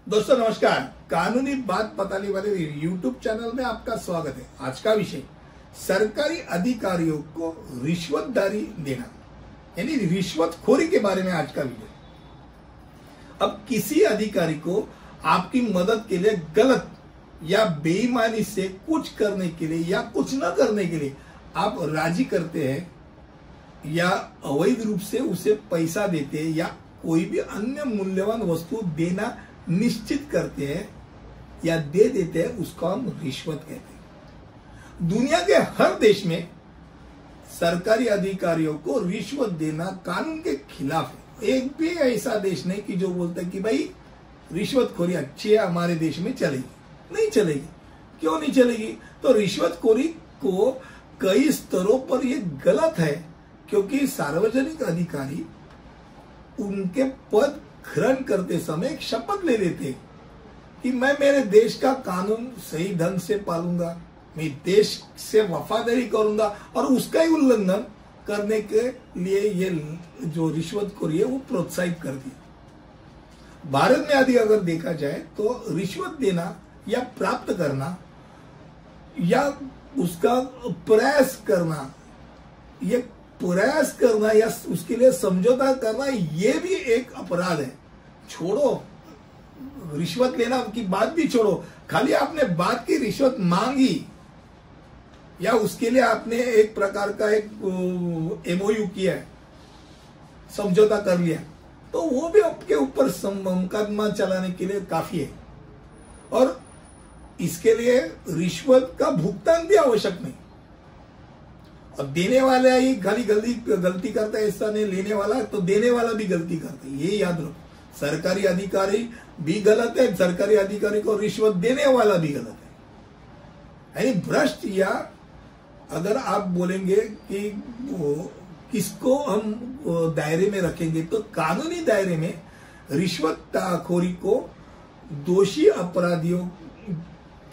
दोस्तों नमस्कार। कानूनी बात बताने वाले यूट्यूब चैनल में आपका स्वागत है। आज का विषय सरकारी अधिकारियों को रिश्वतदारी देना यानी रिश्वतखोरी के बारे में आज का विषय। अब किसी अधिकारी को आपकी मदद के लिए गलत या बेईमानी से कुछ करने के लिए या कुछ न करने के लिए आप राजी करते हैं या अवैध रूप से उसे पैसा देते हैं या कोई भी अन्य मूल्यवान वस्तु देना निश्चित करते हैं या दे देते हैं, उसको हम रिश्वत कहते हैं। दुनिया के हर देश में सरकारी अधिकारियों को रिश्वत देना कानून के खिलाफ है। एक भी ऐसा देश नहीं कि जो बोलता है कि भाई रिश्वतखोरी अच्छी है, हमारे देश में चलेगी। नहीं चलेगी। क्यों नहीं चलेगी? तो रिश्वतखोरी को कई स्तरों पर यह गलत है, क्योंकि सार्वजनिक अधिकारी उनके पद ग्रहण करते समय एक शपथ ले लेते कि मैं मेरे देश का कानून सही ढंग से पालूंगा, मैं देश से वफादारी करूंगा और उसका ही उल्लंघन करने के लिए ये जो रिश्वतखोरी है वो प्रोत्साहित कर दी। भारत में यदि अगर देखा जाए तो रिश्वत देना या प्राप्त करना या उसका प्रयास करना, ये प्रयास करना या उसके लिए समझौता करना, ये भी एक अपराध है। छोड़ो रिश्वत लेना की बात भी छोड़ो, खाली आपने बात की रिश्वत मांगी या उसके लिए आपने एक प्रकार का एक एमओयू किया है, समझौता कर लिया, तो वो भी आपके ऊपर मुकदमा चलाने के लिए काफी है। और इसके लिए रिश्वत का भुगतान भी आवश्यक नहीं। और देने वाला ही खाली गलती करता है ऐसा नहीं, लेने वाला तो देने वाला भी गलती करता है, ये याद रखो। सरकारी अधिकारी भी गलत है, सरकारी अधिकारी को रिश्वत देने वाला भी गलत है। यानी भ्रष्ट, या अगर आप बोलेंगे कि किसको हम दायरे में रखेंगे, तो कानूनी दायरे में रिश्वतखोरी को दोषी अपराधियों,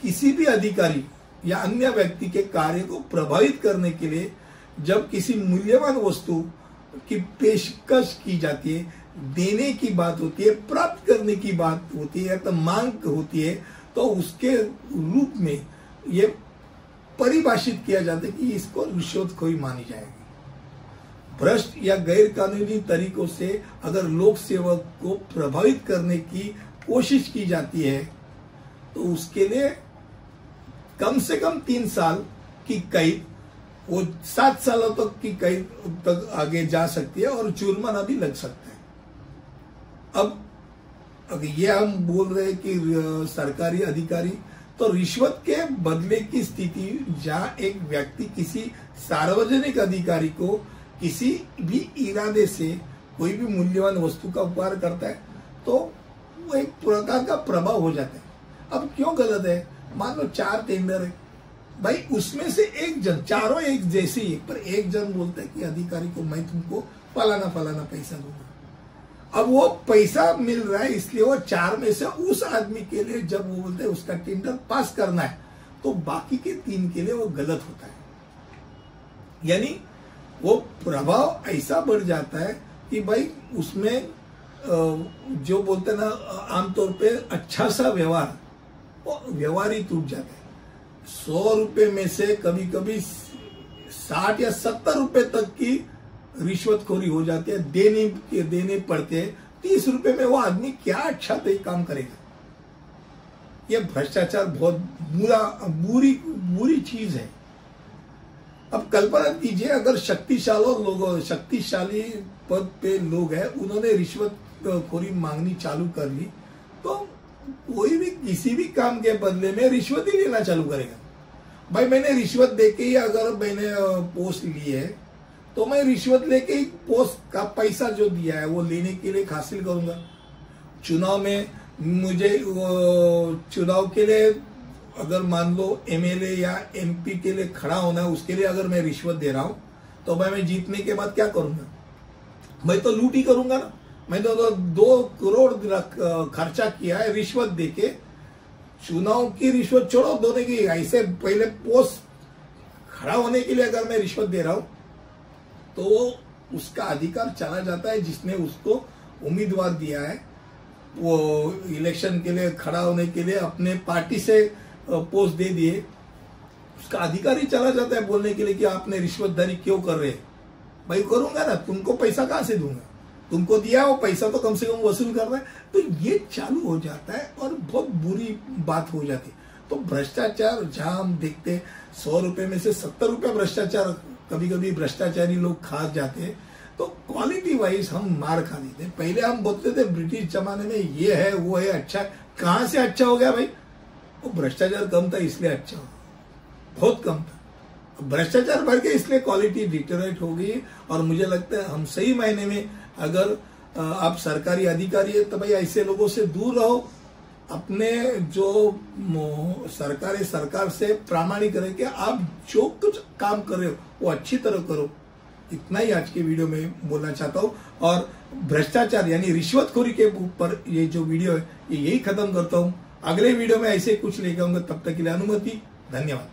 किसी भी अधिकारी या अन्य व्यक्ति के कार्य को प्रभावित करने के लिए जब किसी मूल्यवान वस्तु की पेशकश की जाती है, देने की बात होती है, प्राप्त करने की बात होती है, तो मांग होती है, तो उसके रूप में ये परिभाषित किया जाता है कि इसको रिश्वतखोरी मानी जाएगी। भ्रष्ट या गैर कानूनी तरीकों से अगर लोक सेवक को प्रभावित करने की कोशिश की जाती है तो उसके लिए कम से कम 3 साल की कैद, वो 7 सालों तक की कैद तक आगे जा सकती है और जुर्माना भी लग सकता है। अब अगर ये हम बोल रहे हैं कि सरकारी अधिकारी, तो रिश्वत के बदले की स्थिति जहां एक व्यक्ति किसी सार्वजनिक अधिकारी को किसी भी इरादे से कोई भी मूल्यवान वस्तु का उपहार करता है, तो वो एक प्रकार का प्रभाव हो जाता है। अब क्यों गलत है? मान लो 4 टेंडर है भाई, उसमें से एक जन, चारों एक जैसे ही, पर एक जन बोलता है कि अधिकारी को मैं तुमको फलाना पैसा दूंगा। अब वो पैसा मिल रहा है, इसलिए वो 4 में से उस आदमी के लिए जब वो बोलते हैं उसका टेंडर पास करना है, तो बाकी के 3 के लिए वो गलत होता है। यानी वो प्रभाव ऐसा बढ़ जाता है कि भाई उसमें जो बोलते हैं ना, आमतौर पे अच्छा सा व्यवहार, वो व्यवहार ही टूट जाता है। 100 रुपए में से कभी कभी 60 या 70 रुपए तक की रिश्वतखोरी हो जाती है, देने पड़ते हैं। 30 रुपए में वो आदमी क्या अच्छा काम करेगा? ये भ्रष्टाचार बहुत बुरी चीज है। अब कल्पना कीजिए, अगर शक्तिशाली पद पे लोग हैं, उन्होंने रिश्वतखोरी मांगनी चालू कर ली, तो कोई भी किसी भी काम के बदले में रिश्वत ही लेना चालू करेगा। भाई मैंने रिश्वत देके ही अगर मैंने पोस्ट ली है, तो मैं रिश्वत लेके ही पोस्ट का पैसा जो दिया है वो लेने के लिए हासिल करूंगा। चुनाव में मुझे चुनाव के लिए अगर मान लो एमएलए या एमपी के लिए खड़ा होना है, उसके लिए अगर मैं रिश्वत दे रहा हूं, तो भाई मैं जीतने के बाद क्या करूंगा? मैं तो लूट ही करूंगा ना। मैंने तो 2 करोड़ खर्चा किया है रिश्वत देके। चुनाव की रिश्वत छोड़ो, दोनों की, ऐसे पहले पोस्ट खड़ा होने के लिए अगर मैं रिश्वत दे रहा हूं, तो उसका अधिकार चला जाता है जिसने उसको उम्मीदवार दिया है। वो इलेक्शन के लिए खड़ा होने के लिए अपने पार्टी से पोस्ट दे दिए, उसका अधिकार ही चला जाता है बोलने के लिए कि आपने रिश्वतधारी क्यों कर रहे हैं। भाई करूंगा ना, तुमको पैसा कहां से दूंगा, तुमको दिया वो पैसा तो कम से कम वसूल कर रहा है। तो ये चालू हो जाता है और बहुत बुरी बात हो जाती है। तो भ्रष्टाचार जहां हम देखते 100 रुपए में से 70 रुपए भ्रष्टाचार, कभी कभी भ्रष्टाचारी लोग खा जाते हैं। तो क्वालिटी वाइज हम मार खा लेते। पहले हम बोलते थे ब्रिटिश जमाने में ये है वो है अच्छा है, कहां से अच्छा हो गया भाई, वो भ्रष्टाचार कम था इसलिए अच्छा हो, बहुत कम था। भ्रष्टाचार बढ़ के इसलिए क्वालिटी डिटेरेट हो गई। और मुझे लगता है हम सही मायने में अगर आप सरकारी अधिकारी है तो भाई ऐसे लोगों से दूर रहो, अपने जो सरकार है सरकार से प्रामाणिक रह के आप जो कुछ काम कर रहे हो वो अच्छी तरह करो। इतना ही आज के वीडियो में बोलना चाहता हूं। और भ्रष्टाचार यानी रिश्वतखोरी के ऊपर ये जो वीडियो है ये यही खत्म करता हूं। अगले वीडियो में ऐसे कुछ लेके आऊंगा, तब तक के लिए अनुमति, धन्यवाद।